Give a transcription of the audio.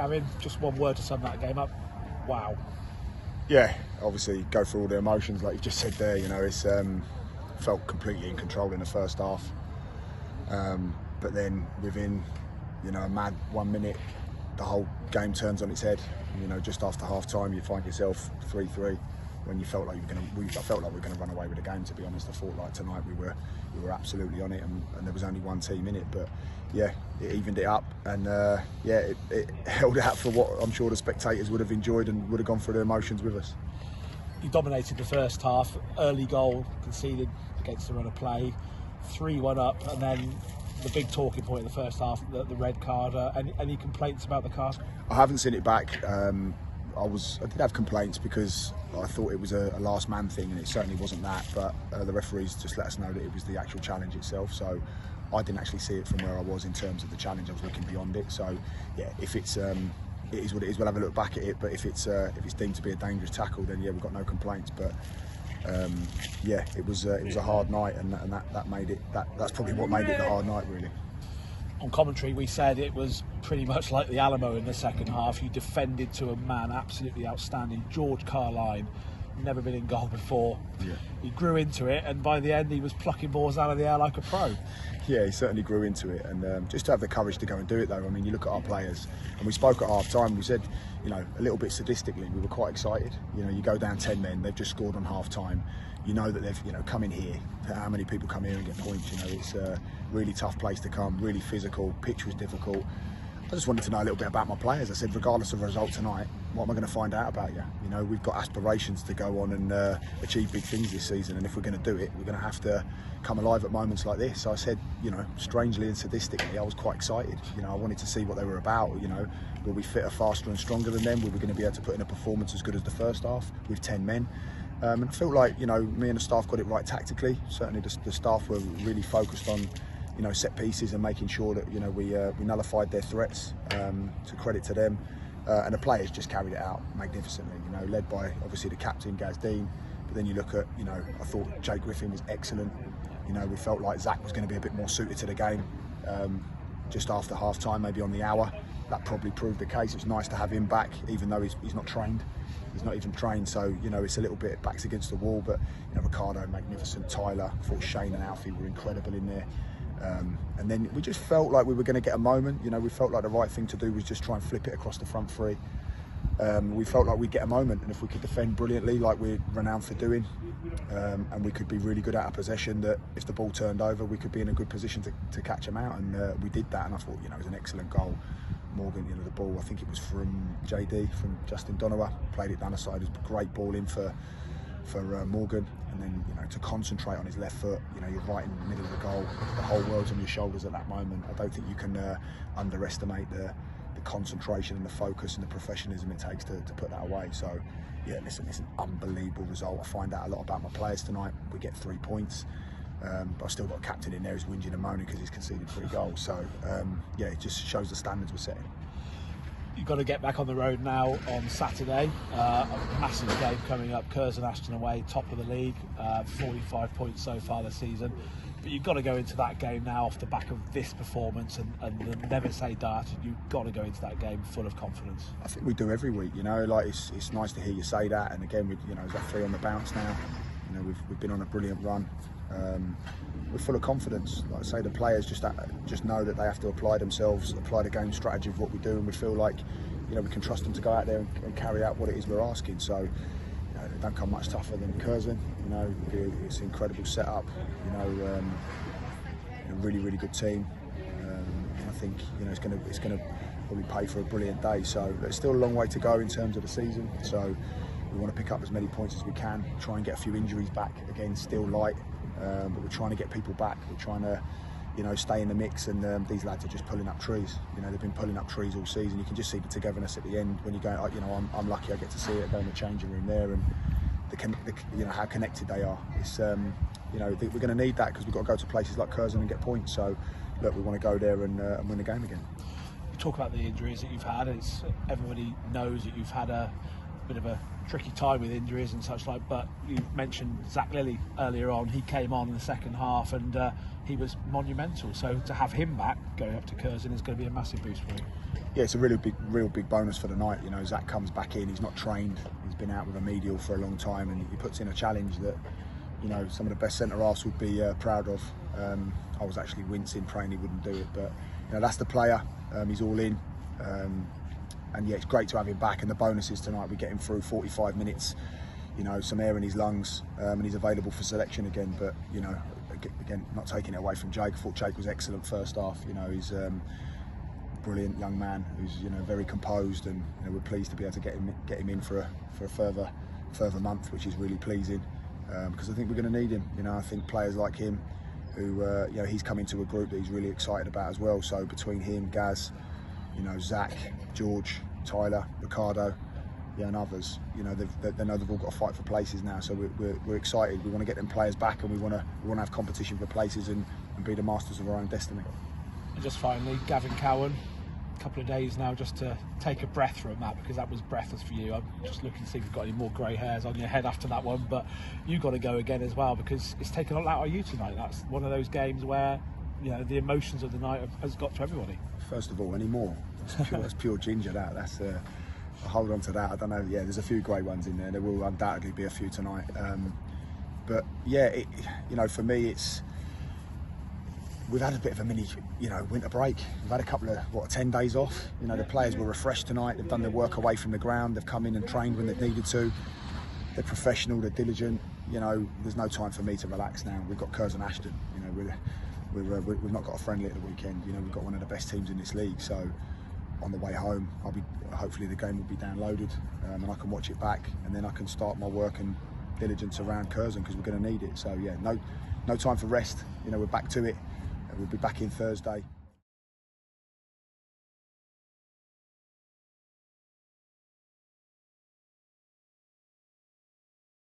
Gavin, just one word to sum that game up. Wow. Yeah, obviously go through all the emotions like you've just said there. You know, it's felt completely in control in the first half, but then within, you know, a mad 1 minute, the whole game turns on its head. You know, just after half time, you find yourself 3-3 when you felt like we felt like we were going to run away with the game. To be honest, I thought like tonight we were absolutely on it, and there was only one team in it. But yeah, it evened it up, and yeah, it held out for what I'm sure the spectators would have enjoyed and would have gone through their emotions with us. You dominated the first half. Early goal conceded against the run of play, 3-1 up, and then the big talking point in the first half, the red card. Any complaints about the card? I haven't seen it back. I did have complaints because I thought it was a last man thing, and it certainly wasn't that. But the referees just let us know that it was the actual challenge itself. So I didn't actually see it from where I was in terms of the challenge. I was looking beyond it. So yeah, if it's it is what it is. We'll have a look back at it. But if it's deemed to be a dangerous tackle, then yeah, we've got no complaints. But yeah, it was a hard night, and that made it. That's probably what made it the hard night, really. On commentary, we said it was pretty much like the Alamo in the second half. You defended to a man, absolutely outstanding. George Carline, never been in goal before. Yeah. He grew into it, and by the end, he was plucking balls out of the air like a pro. Yeah, he certainly grew into it, and just to have the courage to go and do it, though. I mean, you look at our players, and we spoke at half time. We said, you know, a little bit sadistically, we were quite excited. You know, you go down 10 men, they've just scored on half time. You know that they've, you know, come in here. How many people come here and get points? You know, it's a really tough place to come, really physical. Pitch was difficult. I just wanted to know a little bit about my players. I said, regardless of the result tonight, what am I going to find out about you? You know, we've got aspirations to go on and achieve big things this season, and if we're going to do it, we're going to have to come alive at moments like this. So I said, you know, strangely and sadistically, I was quite excited. You know, I wanted to see what they were about. You know, were we fitter, faster and stronger than them? Were we going to be able to put in a performance as good as the first half with 10 men? And I felt like, you know, me and the staff got it right tactically. Certainly the staff were really focused on, you know, set pieces and making sure that, you know, we nullified their threats, to credit to them. And the players just carried it out magnificently, you know, led by obviously the captain, Gaz Dean. But then you look at, you know, I thought Jake Griffin was excellent. You know, we felt like Zach was going to be a bit more suited to the game just after half time, maybe on the hour. That probably proved the case. It's nice to have him back, even though he's not trained. He's not even trained, so, you know, it's a little bit backs against the wall. But, you know, Ricardo, magnificent. Tyler, I thought Shane and Alfie were incredible in there. And then we just felt like we were going to get a moment. You know, we felt like the right thing to do was just try and flip it across the front three. We felt like we'd get a moment, and if we could defend brilliantly like we're renowned for doing, and we could be really good out of possession, that if the ball turned over, we could be in a good position to catch them out, and we did that. And I thought, you know, it was an excellent goal. Morgan, you know, the ball, I think it was from JD, from Justin Donowa, played it down the side. It was a great ball in for Morgan, and then, you know, to concentrate on his left foot. You know, you're right in the middle of the goal, the whole world's on your shoulders at that moment. I don't think you can underestimate the concentration and the focus and the professionalism it takes to put that away. So yeah, listen, it's an unbelievable result. I find out a lot about my players tonight. We get 3 points, but I've still got a captain in there who's whinging and moaning because he's conceded 3 goals. So yeah, it just shows the standards we're setting. You've got to get back on the road now on Saturday. A massive game coming up. Curzon Ashton away, top of the league, 45 points so far this season. But you've got to go into that game now off the back of this performance and never say die. You've got to go into that game full of confidence. I think we do every week, you know. Like it's nice to hear you say that. And again, you know, is that 3 on the bounce now? You know, we've been on a brilliant run. We're full of confidence. Like I say, the players just know that they have to apply themselves, apply the game strategy of what we do, and we feel like, you know, we can trust them to go out there and carry out what it is we're asking. So, you know, they don't come much tougher than Curzon. You know, it's an incredible setup. You know, a really good team. I think, you know, it's going to probably pay for a brilliant day. So there's still a long way to go in terms of the season. So we want to pick up as many points as we can. Try and get a few injuries back. Again, still light. But we're trying to get people back. We're trying to, you know, stay in the mix, and these lads are just pulling up trees. You know, they've been pulling up trees all season. You can just see the togetherness at the end when you go. You know, I'm lucky I get to see it. Go in the changing room there, and you know how connected they are. It's you know, we're going to need that because we've got to go to places like Curzon and get points. So look, we want to go there and win the game again. You talk about the injuries that you've had. Everybody knows that you've had a bit of a tricky time with injuries and such like, but you mentioned Zach Lilly earlier on. He came on in the second half and he was monumental, so to have him back going up to Curzon is going to be a massive boost for him. Yeah, it's a real big bonus for the night. You know, Zach comes back in, he's not trained, he's been out with a medial for a long time, and he puts in a challenge that, you know, some of the best centre-halves would be proud of. I was actually wincing praying he wouldn't do it, but you know, that's the player. He's all in. And yeah, it's great to have him back, and the bonuses tonight, we get him through 45 minutes, you know, some air in his lungs, and he's available for selection again. But you know, again, not taking it away from Jake. I thought Jake was excellent first half. You know, he's a brilliant young man who's, you know, very composed, and you know, we're pleased to be able to get him in for a further month, which is really pleasing, because I think we're going to need him. You know, I think players like him, who you know, he's come into a group that he's really excited about as well. So between him, Gaz, you know, Zach, George, Tyler, Ricardo, yeah, and others, you know, they know they've all got to fight for places now. So we're excited. We want to get them players back, and we want to have competition for places and be the masters of our own destiny. And just finally, Gavin Cowan, a couple of days now just to take a breath from that, because that was breathless for you. I'm just looking to see if you've got any more grey hairs on your head after that one, but you've got to go again as well, because it's taken a lot out of you tonight. That's one of those games where, you know, the emotions of the night has got to everybody. First of all, any more? That's pure ginger. That's I'll hold on to that. I don't know. Yeah, there's a few grey ones in there. There will undoubtedly be a few tonight. But yeah, you know, for me, we've had a bit of a mini, you know, winter break. We've had a couple of 10 days off. You know, the players were refreshed tonight. They've done their work away from the ground. They've come in and trained when they needed to. They're professional. They're diligent. You know, there's no time for me to relax now. We've got Curzon Ashton. You know, we've not got a friendly at the weekend. You know, we've got one of the best teams in this league. So on the way home, hopefully the game will be downloaded, and I can watch it back, and then I can start my work and diligence around Curzon, because we're going to need it. So yeah, no time for rest. You know, we're back to it. We'll be back in Thursday.